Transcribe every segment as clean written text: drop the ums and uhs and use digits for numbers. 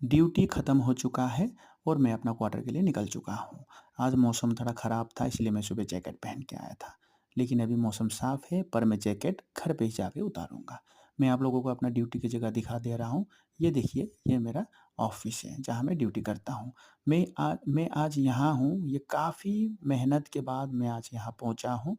Duty ख़त्म हो चुका है और मैं अपना क्वार्टर के लिए निकल चुका हूँ। आज मौसम थोड़ा ख़राब था इसलिए मैं सुबह जैकेट पहन के आया था। लेकिन अभी मौसम साफ़ है पर मैं जैकेट घर पे ही जाके उतारूँगा। मैं आप लोगों को अपना ड्यूटी की जगह दिखा दे रहा हूँ। ये देखिए ये मेरा ऑफ़िस है जहाँ मैं ड्यूटी करता हूँ। मैं आज यहाँ हूँ, ये काफ़ी मेहनत के बाद मैं आज यहाँ पहुँचा हूँ।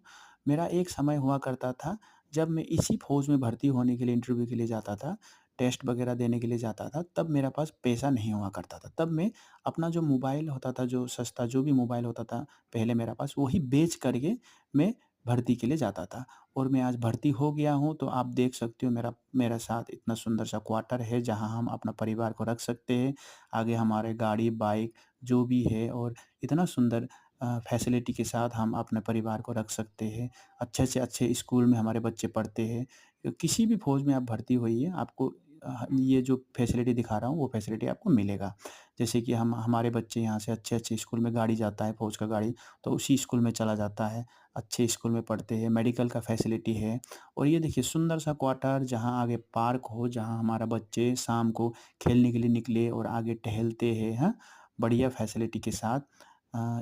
मेरा एक समय हुआ करता था जब मैं इसी फ़ौज में भर्ती होने के लिए इंटरव्यू के लिए जाता था, टेस्ट वगैरह देने के लिए जाता था, तब मेरा पास पैसा नहीं हुआ करता था। तब मैं अपना जो मोबाइल होता था, जो सस्ता जो भी मोबाइल होता था पहले मेरा पास, वही बेच कर के मैं भर्ती के लिए जाता था। और मैं आज भर्ती हो गया हूँ, तो आप देख सकते हो मेरा मेरा साथ इतना सुंदर सा क्वार्टर है, जहाँ हम अपना परिवार को रख सकते हैं। आगे हमारे गाड़ी, बाइक जो भी है और इतना सुंदर फैसिलिटी के साथ हम अपने परिवार को रख सकते हैं। अच्छे से अच्छे स्कूल में हमारे बच्चे पढ़ते हैं। किसी भी फ़ौज में आप भर्ती होइए, आपको ये जो फैसिलिटी दिखा रहा हूँ, वो फैसिलिटी आपको मिलेगा। जैसे कि हम हमारे बच्चे यहाँ से अच्छे-अच्छे स्कूल में गाड़ी जाता है, फ़ौज का गाड़ी, तो उसी स्कूल में चला जाता है। अच्छे स्कूल में पढ़ते हैं, मेडिकल का फैसिलिटी है। और ये देखिए सुंदर सा क्वार्टर, जहाँ आगे पार्क हो, जहाँ हमारा बच्चे शाम को खेलने के लिए निकले और आगे टहलते हैं, हाँ? बढ़िया फैसिलिटी के साथ।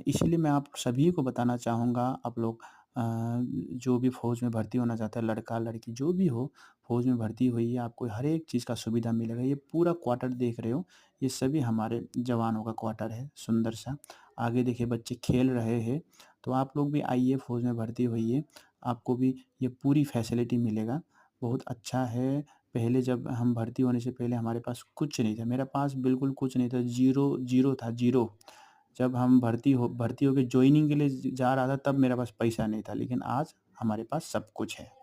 इसीलिए मैं आप सभी को बताना चाहूँगा, आप लोग जो भी फ़ौज में भर्ती होना चाहता है, लड़का-लड़की जो भी हो, फ़ौज में भर्ती हुई है, आपको हर एक चीज़ का सुविधा मिलेगा। ये पूरा क्वार्टर देख रहे हो, ये सभी हमारे जवानों का क्वार्टर है, सुंदर सा। आगे देखिए बच्चे खेल रहे हैं, तो आप लोग भी आइए फ़ौज में भर्ती होइए, आपको भी ये पूरी फैसिलिटी मिलेगा। बहुत अच्छा है, पहले जब हम भर्ती होने से पहले हमारे पास कुछ नहीं था, मेरे पास बिल्कुल कुछ नहीं था, ज़ीरो ज़ीरो था, ज़ीरो। जब हम भर्ती होके जॉइनिंग के लिए जा रहा था, तब मेरे पास पैसा नहीं था, लेकिन आज हमारे पास सब कुछ है।